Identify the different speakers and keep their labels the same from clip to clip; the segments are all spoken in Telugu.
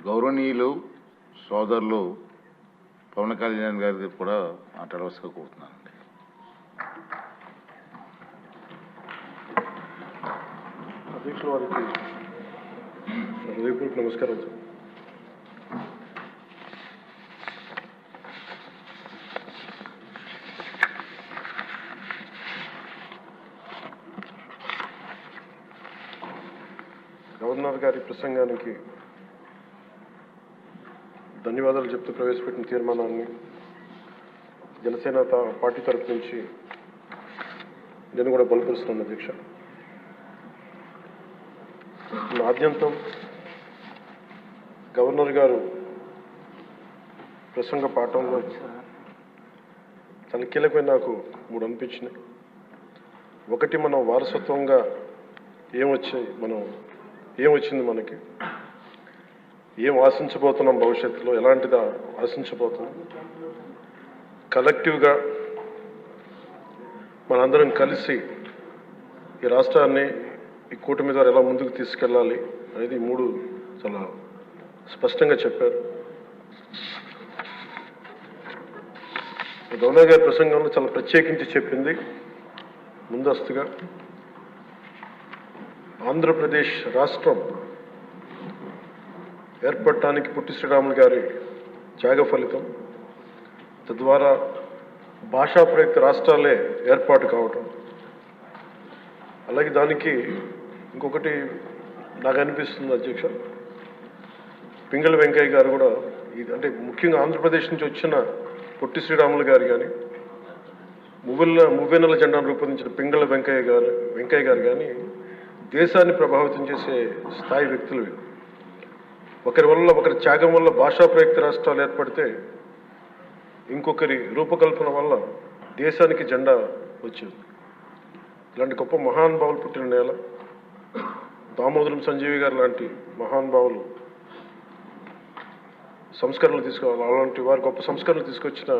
Speaker 1: గౌరవనీయులు సోదరులు పవన్ కళ్యాణ్ గారికి కూడా మాట్లాడవలసిగా కోరుతున్నానండి.
Speaker 2: అధ్యక్షుల వారికి హృదయపూర్వక నమస్కారం. గవర్నర్ గారి ప్రసంగానికి ధన్యవాదాలు చెప్తూ ప్రవేశపెట్టిన తీర్మానాన్ని జనసేన పార్టీ తరఫు నుంచి నేను కూడా బలపరుస్తున్నాను. అధ్యక్ష, ఆద్యంతం గవర్నర్ గారు ప్రసంగ పాఠంలో చాలా కీలకమైన నాకు 3 అనిపించినాయి. ఒకటి, మనం వారసత్వంగా ఏమొచ్చింది, మనకి ఏం ఆశించబోతున్నాం, భవిష్యత్తులో ఎలాంటిదా ఆశించబోతున్నాం, కలెక్టివ్గా మనందరం కలిసి ఈ రాష్ట్రాన్ని ఈ కూటమి ద్వారా ఎలా ముందుకు తీసుకెళ్ళాలి అనేది 3 చాలా స్పష్టంగా చెప్పారు. గవర్నర్ గారి ప్రసంగంలో చాలా ప్రత్యేకించి చెప్పింది ముందస్తుగా ఆంధ్రప్రదేశ్ రాష్ట్రం ఏర్పడటానికి పొట్టి శ్రీరాములు గారి త్యాగ ఫలితం, తద్వారా భాషా ప్రయుక్త రాష్ట్రాలే ఏర్పాటు కావటం. అలాగే దానికి ఇంకొకటి నాకు అనిపిస్తుంది అధ్యక్ష, పింగళ వెంకయ్య గారు కూడా అంటే ముఖ్యంగా ఆంధ్రప్రదేశ్ నుంచి వచ్చిన పొట్టి శ్రీరాములు గారు కానీ, మువ్వెన్నెల జెండాను రూపొందించిన పింగళ వెంకయ్య గారు కానీ దేశాన్ని ప్రభావితం చేసే స్థాయి వ్యక్తులు. ఒకరి త్యాగం వల్ల భాషా ప్రయుక్త రాష్ట్రాలు ఏర్పడితే ఇంకొకరి రూపకల్పన వల్ల దేశానికి జెండా వచ్చింది. ఇలాంటి గొప్ప మహానుభావులు పుట్టిన నేల. దామోదరం సంజీవి గారు లాంటి మహానుభావులు సంస్కరణలు తీసుకోవాలి, అలాంటి వారు గొప్ప సంస్కరణలు తీసుకొచ్చిన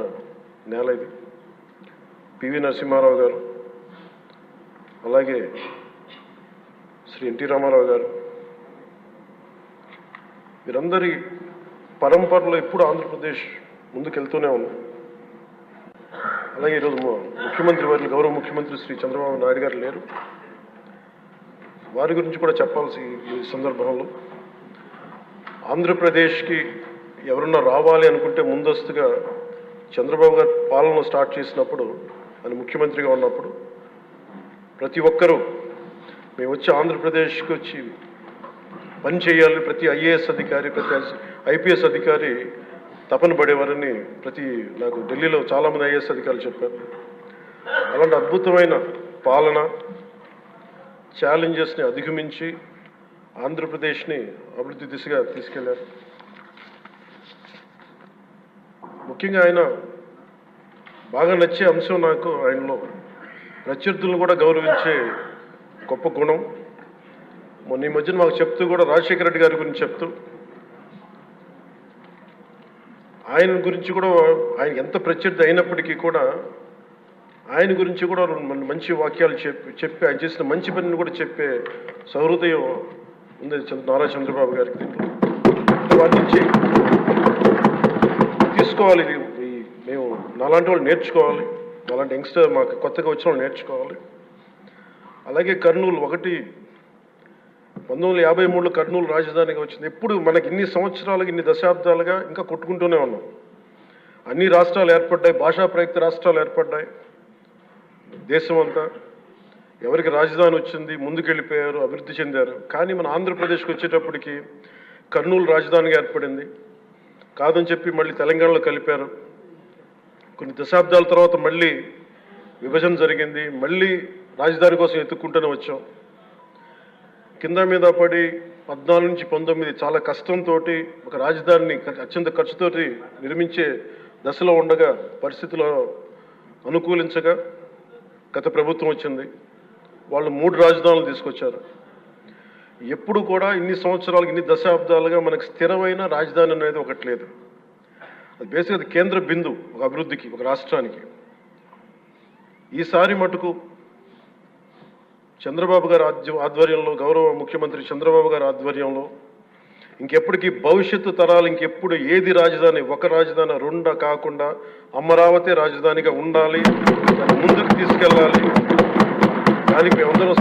Speaker 2: నేల ఇది. పివి నరసింహారావు గారు, అలాగే శ్రీ ఎన్టీ రామారావు గారు, వీరందరి పరంపరలో ఎప్పుడు ఆంధ్రప్రదేశ్ ముందుకెళ్తూనే ఉంది. అలాగే ఈరోజు గౌరవ ముఖ్యమంత్రి శ్రీ చంద్రబాబు నాయుడు గారు లేరు, వారి గురించి కూడా చెప్పాల్సి ఈ సందర్భంలో. ఆంధ్రప్రదేశ్కి ఎవరన్నా రావాలి అనుకుంటే ముందస్తుగా చంద్రబాబు గారు పాలన స్టార్ట్ చేసినప్పుడు, ఆయన ముఖ్యమంత్రిగా ఉన్నప్పుడు ప్రతి ఒక్కరూ మేము వచ్చి ఆంధ్రప్రదేశ్కి వచ్చి పని చేయాలి, ప్రతి ఐఏఎస్ అధికారి, ప్రతి ఐపీఎస్ అధికారి తపన పడేవారని నాకు ఢిల్లీలో చాలామంది ఐఏఎస్ అధికారులు చెప్పారు. అలాంటి అద్భుతమైన పాలన, ఛాలెంజెస్ని అధిగమించి ఆంధ్రప్రదేశ్ని అభివృద్ధి దిశగా తీసుకెళ్లారు. ముఖ్యంగా ఆయన బాగా నచ్చే అంశం నాకు ఆయనలో ప్రత్యర్థులను కూడా గౌరవించే గొప్ప గుణం. మొన్న ఈ మధ్యన మాకు చెప్తూ కూడా రాజశేఖర రెడ్డి గారి గురించి చెప్తూ ఆయన గురించి కూడా, ఆయన ఎంత ప్రత్యర్థి అయినప్పటికీ కూడా ఆయన గురించి కూడా మంచి వాక్యాలు చెప్పి ఆయన చేసిన మంచి పనిని కూడా చెప్పే సహృదయం ఉంది నారా చంద్రబాబు గారికి. వాటి నుంచి తీసుకోవాలి, మేము నాలాంటి వాళ్ళు నేర్చుకోవాలి, అలాంటి యంగ్స్టర్ మాకు కొత్తగా వచ్చిన వాళ్ళు నేర్చుకోవాలి. అలాగే కర్నూలు 1953లో కర్నూలు రాజధానిగా వచ్చింది. ఎప్పుడు మనకి ఇన్ని సంవత్సరాలుగా, ఇన్ని దశాబ్దాలుగా ఇంకా కొట్టుకుంటూనే ఉన్నాం. అన్ని రాష్ట్రాలు ఏర్పడ్డాయి, భాషా ప్రయుక్త రాష్ట్రాలు ఏర్పడ్డాయి. దేశం అంతా ఎవరికి రాజధాని వచ్చింది, ముందుకెళ్ళిపోయారు, అభివృద్ధి చెందారు. కానీ మన ఆంధ్రప్రదేశ్కి వచ్చేటప్పటికి కర్నూలు రాజధానిగా ఏర్పడింది. కాదని చెప్పి మళ్ళీ తెలంగాణలో కలిపారు. కొన్ని దశాబ్దాల తర్వాత మళ్ళీ విభజన జరిగింది. మళ్ళీ రాజధాని కోసం ఎత్తుక్కుంటూనే వచ్చాం. కింద మీద పడి 14 నుంచి 19 చాలా కష్టంతో ఒక రాజధానిని అత్యంత ఖర్చుతోటి నిర్మించే దశలో ఉండగా పరిస్థితులు అనుకూలించగా గత ప్రభుత్వం వచ్చింది. వాళ్ళు 3 రాజధానులు తీసుకొచ్చారు. ఎప్పుడు కూడా ఇన్ని సంవత్సరాలు, ఇన్ని దశాబ్దాలుగా మనకు స్థిరమైన రాజధాని అనేది ఒకటి లేదు. అది బేసిక్గా కేంద్ర బిందు ఒక అభివృద్ధికి, ఒక రాష్ట్రానికి. ఈసారి మటుకు చంద్రబాబు గారి ఆధ్వర్యంలో, గౌరవ ముఖ్యమంత్రి చంద్రబాబు గారి ఆధ్వర్యంలో ఇంకెప్పటికీ భవిష్యత్తు తరాలు ఇంకెప్పుడు ఏది రాజధాని, ఒక రాజధాని రెండా కాకుండా అమరావతి రాజధానిగా ఉండాలి, దాన్ని ముందుకు తీసుకెళ్ళాలి. దానికి మేమందరం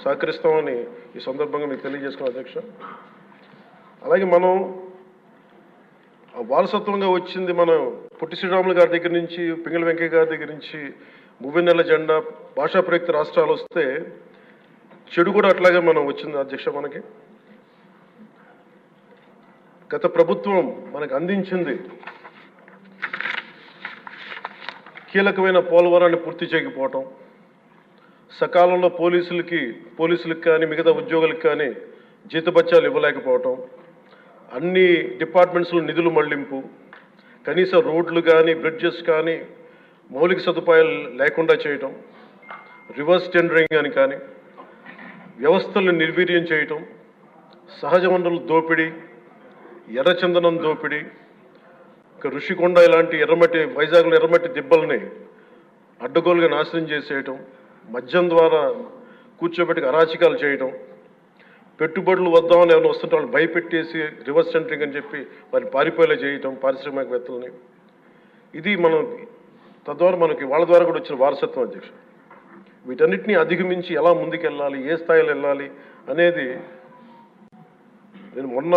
Speaker 2: సహకరిస్తామని ఈ సందర్భంగా మీకు తెలియజేసుకున్నాం అధ్యక్ష. అలాగే మనం వారసత్వంగా వచ్చింది మనం పొట్టి శ్రీరాములు గారి దగ్గర నుంచి, పింగళి వెంకయ్య గారి దగ్గర నుంచి మువ్వెన్నెల జెండా, భాషా ప్రయుక్త రాష్ట్రాలు వస్తే చెడు కూడా అట్లాగే మనం వచ్చింది అధ్యక్ష. మనకి గత ప్రభుత్వం మనకు అందించింది కీలకమైన పోలవరాన్ని పూర్తి చేయకపోవటం, సకాలంలో పోలీసులకు కానీ మిగతా ఉద్యోగులకు కానీ జీతభత్యాలు ఇవ్వలేకపోవటం, అన్ని డిపార్ట్మెంట్స్లో నిధులు మళ్లింపు, కనీస రోడ్లు కానీ బ్రిడ్జెస్ కానీ మౌలిక సదుపాయాలు లేకుండా చేయటం, రివర్స్ టెండరింగ్ అని కానీ, వ్యవస్థలను నిర్వీర్యం చేయటం, సహజ వనరుల దోపిడీ, ఎర్రచందనం దోపిడీ, ఋషికొండ ఇలాంటి వైజాగ్లో ఎర్రమట్టి దిబ్బల్ని అడ్డగోలుగా నాశనం చేసేయటం, మద్యం ద్వారా కూర్చోబెట్టి అరాచకాలు చేయటం, పెట్టుబడులు వద్దామని ఎవరైనా వస్తుంటే వాళ్ళు భయపెట్టేసి రివర్స్ టెండరింగ్ అని చెప్పి వారిని పారిపోయేలా చేయటం పారిశ్రామికవేత్తలని. ఇది మనం తద్వారా మనకి వాళ్ళ ద్వారా కూడా వచ్చిన వారసత్వం అధ్యక్ష. వీటన్నిటిని అధిగమించి ఎలా ముందుకెళ్ళాలి, ఏ స్థాయిలో వెళ్ళాలి అనేది నేను మొన్న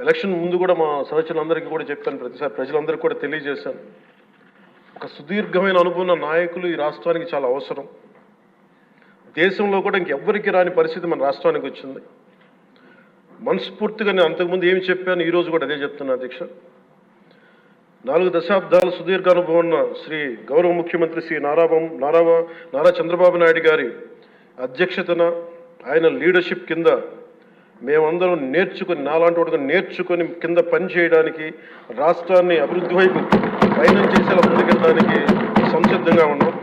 Speaker 2: ఎలక్షన్ ముందు కూడా మా సహచరులందరికీ కూడా చెప్పాను, ప్రతిసారి ప్రజలందరికీ కూడా తెలియజేశాను. ఒక సుదీర్ఘమైన అనుభవం నాయకులు ఈ రాష్ట్రానికి చాలా అవసరం. దేశంలో కూడా ఇంకెవ్వరికి రాని పరిస్థితి మన రాష్ట్రానికి వచ్చింది. మనస్ఫూర్తిగా నేను అంతకుముందు ఏమి చెప్పాను, ఈరోజు కూడా అదే చెప్తున్నా అధ్యక్ష. 4 దశాబ్దాల సుదీర్ఘ అనుభవం ఉన్న శ్రీ గౌరవ ముఖ్యమంత్రి శ్రీ నారా చంద్రబాబు నాయుడు గారి అధ్యక్షతన, ఆయన లీడర్షిప్ కింద మేమందరం నేర్చుకొని, నాలాంటి వాడుగా నేర్చుకొని కింద పనిచేయడానికి, రాష్ట్రాన్ని అభివృద్ధి వైపు ప్రయాణం చేసేలా ముందుకెళ్ళడానికి సంసిద్ధంగా ఉన్నాం.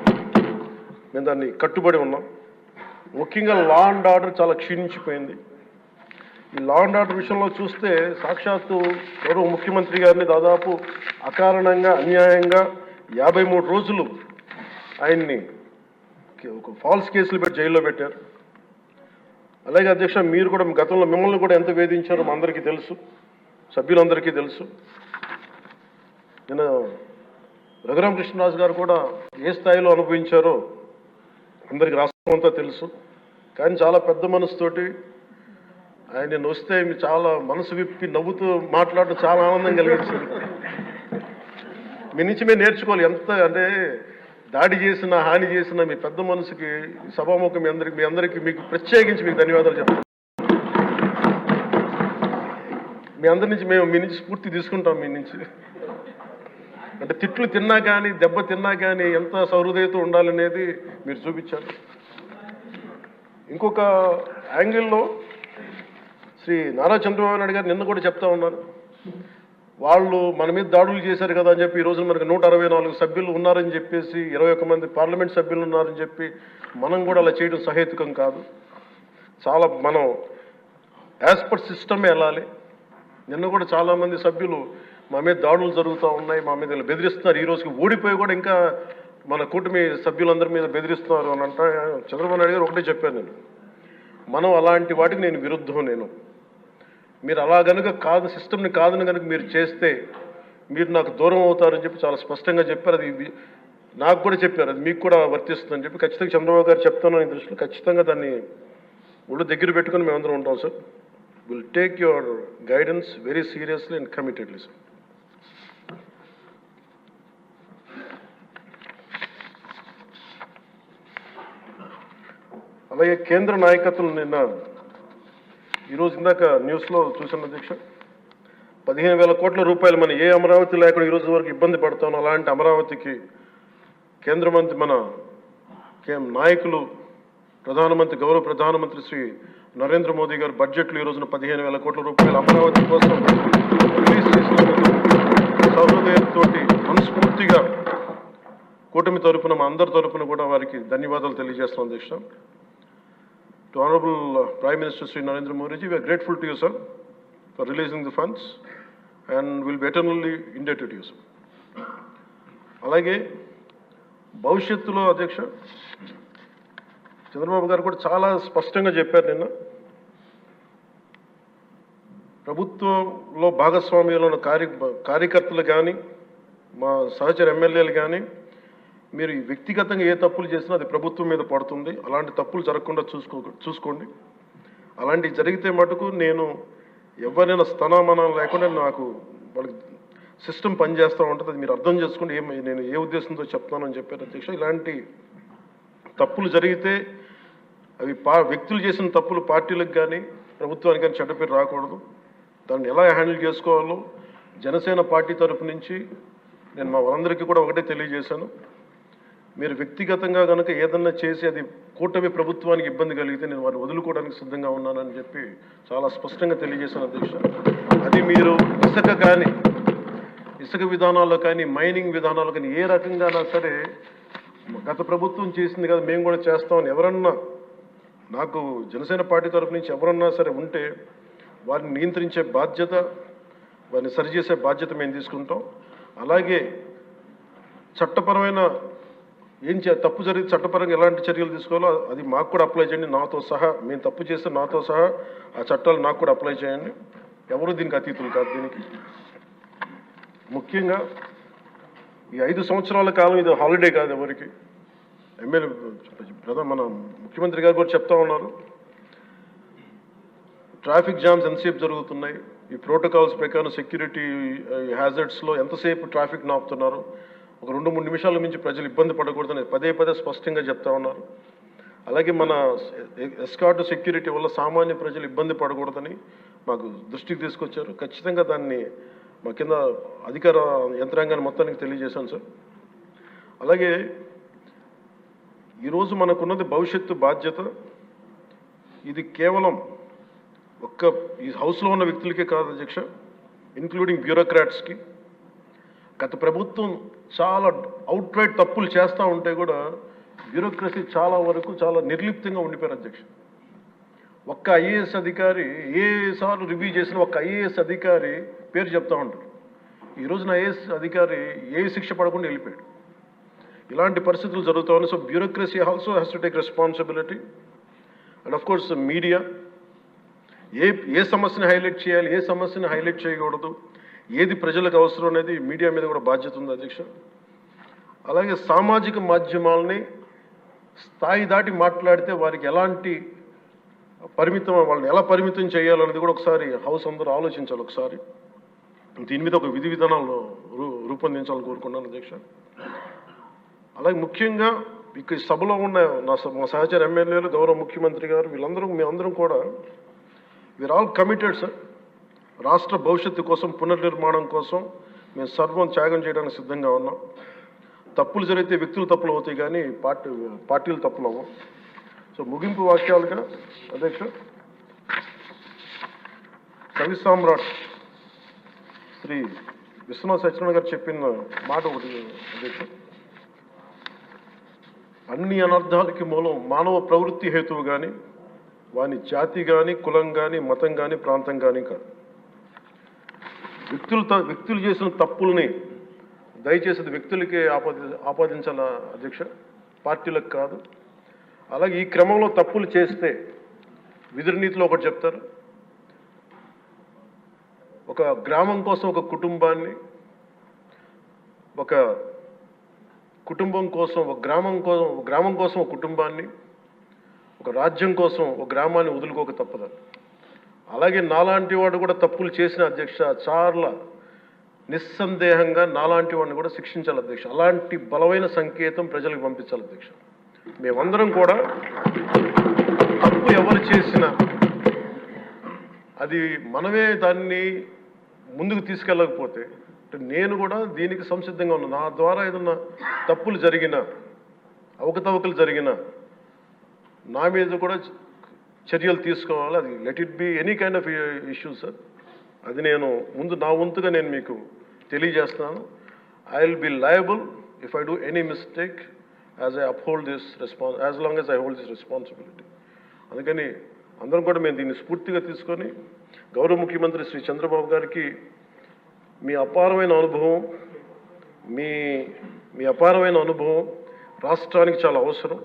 Speaker 2: మేము దాన్ని కట్టుబడి ఉన్నాం. ముఖ్యంగా లా అండ్ ఆర్డర్ చాలా క్షీణించిపోయింది. ఈ లా అండ్ ఆర్డర్ విషయంలో చూస్తే సాక్షాత్తు గౌరవ ముఖ్యమంత్రి గారిని దాదాపు అకారణంగా అన్యాయంగా 53 రోజులు ఆయన్ని ఒక ఫాల్స్ కేసులు పెట్టి జైల్లో పెట్టారు. అలాగే అధ్యక్ష, మీరు కూడా గతంలో మిమ్మల్ని కూడా ఎంత వేధించారో మా అందరికీ తెలుసు, సభ్యులందరికీ తెలుసు. నేను రఘురామకృష్ణరాజు గారు కూడా ఏ స్థాయిలో అనుభవించారో అందరికీ రాష్ట్రం అంతా తెలుసు. కానీ చాలా పెద్ద మనసుతోటి ఆయన వస్తే మీరు చాలా మనసు విప్పి నవ్వుతూ మాట్లాడటం చాలా ఆనందం కలిగించింది. మీ నుంచి మేము నేర్చుకోవాలి. ఎంత అంటే దాడి చేసిన, హాని చేసిన మీ పెద్ద మనసుకి సభాముఖం మీ అందరికీ మీకు ప్రత్యేకించి మీకు ధన్యవాదాలు చెప్తాను. మీ అందరి నుంచి మీ నుంచి స్ఫూర్తి తీసుకుంటాం. మీ నుంచి అంటే తిట్లు తిన్నా కానీ, దెబ్బ తిన్నా కానీ ఎంత సౌహృదయతో ఉండాలనేది మీరు చూపించారు. ఇంకొక యాంగిల్లో శ్రీ నారా చంద్రబాబు నాయుడు గారు నిన్న కూడా చెప్తా ఉన్నారు, వాళ్ళు మన మీద దాడులు చేశారు కదా అని చెప్పి ఈ రోజు మనకు 164 సభ్యులు ఉన్నారని చెప్పేసి, 21 మంది పార్లమెంట్ సభ్యులు ఉన్నారని చెప్పి మనం కూడా అలా చేయడం సహేతుకం కాదు. చాలా మనం యాజ్ పర్ సిస్టమే వెళ్ళాలి. నిన్న కూడా చాలామంది సభ్యులు మా మీద దాడులు జరుగుతూ ఉన్నాయి, మా మీద బెదిరిస్తున్నారు, ఈ రోజుకి ఓడిపోయి కూడా ఇంకా మన కూటమి సభ్యులందరి మీద బెదిరిస్తున్నారు అని అంటే, చంద్రబాబు నాయుడు గారు ఒకటే చెప్పాను, మనం అలాంటి వాటికి నేను విరుద్ధం. మీరు అలా కనుక కాదు, సిస్టమ్ని కాదని కనుక మీరు చేస్తే మీరు నాకు దూరం అవుతారని చెప్పి చాలా స్పష్టంగా చెప్పారు. అది నాకు కూడా చెప్పారు, అది మీకు కూడా వర్తిస్తుందని చెప్పి ఖచ్చితంగా చంద్రబాబు గారు చెప్తాను ఈ దృష్టిలో. ఖచ్చితంగా దాన్ని ఒళ్ళు దగ్గర పెట్టుకుని మేమందరం ఉంటాం sir. Will take your guidance very seriously and committedly sir. అలాగే కేంద్ర నాయకత్వం నిన్న ఈరోజు ఇందాక న్యూస్లో చూసిన అధ్యక్ష, 15,000 కోట్ల రూపాయలు మన ఏ అమరావతి లేకుండా ఈరోజు వరకు ఇబ్బంది పడతాం. అలాంటి అమరావతికి కేంద్ర మంత్రి మన నాయకులు గౌరవ ప్రధానమంత్రి శ్రీ నరేంద్ర మోదీ గారు బడ్జెట్లో ఈ రోజున 15,000 కోట్ల రూపాయలు అమరావతి కోసం రిలీజ్ చేసినందుకు సహృదయంతో మనస్ఫూర్తిగా కూటమి తరపున, మా అందరి తరపున కూడా వారికి ధన్యవాదాలు తెలియజేస్తాం అధ్యక్ష. To Honorable Prime Minister Sri Narendra Modi ji, we are grateful to you, sir, for releasing the funds and will be eternally indebted to you, sir. అలాగే భవిష్యత్తులో అధ్యక్ష చంద్రబాబు గారు కూడా చాలా స్పష్టంగా చెప్పారు నిన్న, ప్రభుత్వంలో భాగస్వామ్యంలో ఉన్న కార్యకర్తలు కానీ మా సహచర ఎమ్మెల్యేలు కానీ మీరు వ్యక్తిగతంగా ఏ తప్పులు చేసినా అది ప్రభుత్వం మీద పడుతుంది. అలాంటి తప్పులు జరగకుండా చూసుకోండి. అలాంటివి జరిగితే మటుకు నేను ఎవరైనా స్థనామనం లేకుండా నాకు వాళ్ళకి సిస్టమ్ పనిచేస్తూ ఉంటుంది. అది మీరు అర్థం చేసుకోండి నేను ఏ ఉద్దేశంతో చెప్తానని చెప్పారు అధ్యక్ష. ఇలాంటి తప్పులు జరిగితే అవి వ్యక్తులు చేసిన తప్పులు పార్టీలకు కానీ ప్రభుత్వానికి కానీ చెడ్డ పేరు రాకూడదు. దాన్ని ఎలా హ్యాండిల్ చేసుకోవాలో జనసేన పార్టీ తరఫు నుంచి నేను మా వాళ్ళందరికీ కూడా ఒకటే తెలియజేశాను. మీరు వ్యక్తిగతంగా కనుక ఏదన్నా చేసి అది కూటమి ప్రభుత్వానికి ఇబ్బంది కలిగితే నేను వారిని వదులుకోవడానికి సిద్ధంగా ఉన్నానని చెప్పి చాలా స్పష్టంగా తెలియజేశాను అధ్యక్ష. అది మీరు ఇసుక విధానాల్లో కానీ మైనింగ్ విధానాల్లో కానీ ఏ రకంగానా సరే గత ప్రభుత్వం చేసింది కదా మేము కూడా చేస్తామని ఎవరన్నా నాకు జనసేన పార్టీ తరఫు నుంచి ఎవరన్నా సరే ఉంటే వారిని నియంత్రించే బాధ్యత, వారిని సరిచేసే బాధ్యత మేము తీసుకుంటాం. అలాగే చట్టపరమైన తప్పు జరిగితే చట్టపరంగా ఎలాంటి చర్యలు తీసుకోవాలో అది మాకు కూడా అప్లై చేయండి, నాతో సహా. మేము తప్పు చేస్తే నాతో సహా ఆ చట్టాలు నాకు కూడా అప్లై చేయండి. ఎవరు దీనికి అతీతులు కాదు. దీనికి ముఖ్యంగా ఈ 5 సంవత్సరాల కాలం ఇది హాలిడే కాదు ఎవరికి. మన ముఖ్యమంత్రి గారు కూడా చెప్తా ఉన్నారు, ట్రాఫిక్ జామ్స్ ఎంతసేపు జరుగుతున్నాయి, ఈ ప్రోటోకాల్స్ ప్రకారం సెక్యూరిటీ హ్యాజర్డ్స్లో ఎంతసేపు ట్రాఫిక్ నాపుతున్నారు, ఒక 2-3 నిమిషాల నుంచి ప్రజలు ఇబ్బంది పడకూడదని పదే స్పష్టంగా చెప్తా ఉన్నారు. అలాగే మన ఎస్కార్ట్ సెక్యూరిటీ వల్ల సామాన్య ప్రజలు ఇబ్బంది పడకూడదని మాకు దృష్టికి తీసుకొచ్చారు. ఖచ్చితంగా దాన్ని మా కింద అధికార యంత్రాంగాన్ని మొత్తానికి తెలియజేశాను సార్. అలాగే ఈరోజు మనకున్నది భవిష్యత్తు బాధ్యత. ఇది కేవలం ఈ హౌస్లో ఉన్న వ్యక్తులకే కాదు అధ్యక్ష, ఇంక్లూడింగ్ బ్యూరోక్రాట్స్కి. గత ప్రభుత్వం చాలా అవుట్రైట్ తప్పులు చేస్తూ ఉంటే కూడా బ్యూరోక్రసీ చాలా వరకు చాలా నిర్లిప్తంగా ఉండిపోయారు అధ్యక్ష. ఒక్క ఐఏఎస్ అధికారి ఏసార్లు రివ్యూ చేసిన ఒక్క ఐఏఎస్ అధికారి పేరు చెప్తా ఉంటారు. ఈ రోజున ఐఏఎస్ అధికారి ఏ శిక్ష పడకుండా వెళ్ళిపోయాడు. ఇలాంటి పరిస్థితులు జరుగుతూ ఉన్నాయి. So bureaucracy also has to take responsibility. And of course media ఏ సమస్యని హైలైట్ చేయాలి, ఏ సమస్యని హైలైట్ చేయకూడదు, ఏది ప్రజలకు అవసరం అనేది మీడియా మీద కూడా బాధ్యత ఉంది అధ్యక్ష. అలాగే సామాజిక మాధ్యమాలని స్థాయి దాటి మాట్లాడితే వారికి ఎలాంటి వాళ్ళని ఎలా పరిమితం చేయాలనేది కూడా ఒకసారి హౌస్ అందరూ ఆలోచించాలి. ఒకసారి దీని మీద ఒక విధి విధానాలను రూపొందించాలని కోరుకున్నాను అధ్యక్ష. అలాగే ముఖ్యంగా ఇక్కడ సభలో ఉన్న మా సహచర ఎమ్మెల్యేలు, గౌరవ ముఖ్యమంత్రి గారు, మేమందరం కూడా వీఆర్ ఆల్ కమిటెడ్ సార్. రాష్ట్ర భవిష్యత్తు కోసం, పునర్నిర్మాణం కోసం మేము సర్వం త్యాగం చేయడానికి సిద్ధంగా ఉన్నాం. తప్పులు జరిగితే వ్యక్తులు తప్పులు అవుతాయి కానీ పార్టీలు తప్పులు అవ్వం. సో ముగింపు వాక్యాలుగా అధ్యక్ష, కవి సామ్రాట్ శ్రీ విశ్వనాథ సత్యనారాయణ గారు చెప్పిన మాట ఒకటి అధ్యక్ష, అన్ని అనర్థాలకి మూలం మానవ ప్రవృత్తి హేతువు కానీ, వాని జాతి కానీ, కులం కానీ, మతం కానీ, ప్రాంతం కానీ కాదు. వ్యక్తులు చేసిన తప్పుల్ని దయచేసి వ్యక్తులకే ఆపాదించాల అధ్యక్ష, పార్టీలకు కాదు. అలాగే ఈ క్రమంలో తప్పులు చేస్తే విధి నీతిలో ఒకటి చెప్తారు, ఒక గ్రామం కోసం ఒక కుటుంబాన్ని, ఒక కుటుంబం కోసం ఒక గ్రామం కోసం ఒక కుటుంబాన్ని, ఒక రాజ్యం కోసం ఒక గ్రామాన్ని వదులుకోక తప్పదు. అలాగే నాలాంటి వాడు కూడా తప్పులు చేసిన అధ్యక్ష చాలా నిస్సందేహంగా నాలాంటి వాడిని కూడా శిక్షించాలి అధ్యక్ష. అలాంటి బలమైన సంకేతం ప్రజలకు పంపించాలి అధ్యక్ష. మేమందరం కూడా తప్పు ఎవరు చేసినా అది మనమే దాన్ని ముందుకు తీసుకెళ్ళకపోతే, నేను కూడా దీనికి సంసిద్ధంగా ఉన్నాను. నా ద్వారా ఏదన్నా తప్పులు జరిగినా, అవకతవకలు జరిగినా నా మీద కూడా చర్యలు తీసుకోవాలి. అది let it be any kind of issue sir. అది నేను నా వంతుగా నేను మీకు తెలియజేస్తున్నాను. I will be liable if I do any mistake as I uphold this as long as I hold this responsibility. అందుకని అందరం కూడా మేము దీన్ని స్ఫూర్తిగా తీసుకొని గౌరవ ముఖ్యమంత్రి శ్రీ చంద్రబాబు గారికి మీ అపారమైన అనుభవం రాష్ట్రానికి చాలా అవసరం.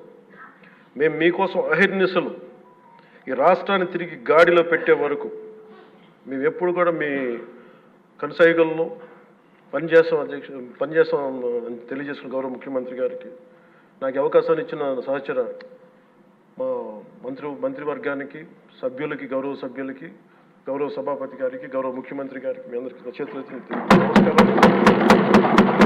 Speaker 2: మేము మీకోసం అహిర్నిశలు ఈ రాష్ట్రాన్ని తిరిగి గాడిలో పెట్టే వరకు మేము ఎప్పుడు కూడా మీ కనసాయిగల్లో పనిచేస్తాం అని తెలియజేసుకున్న గౌరవ ముఖ్యమంత్రి గారికి నాకు అవకాశాన్ని ఇచ్చిన సహచర మా మంత్రివర్గానికి సభ్యులకి గౌరవ సభ్యులకి గౌరవ సభాపతి గారికి గౌరవ ముఖ్యమంత్రి గారికి మీ అందరికీ చేతులెత్తి నమస్కారం.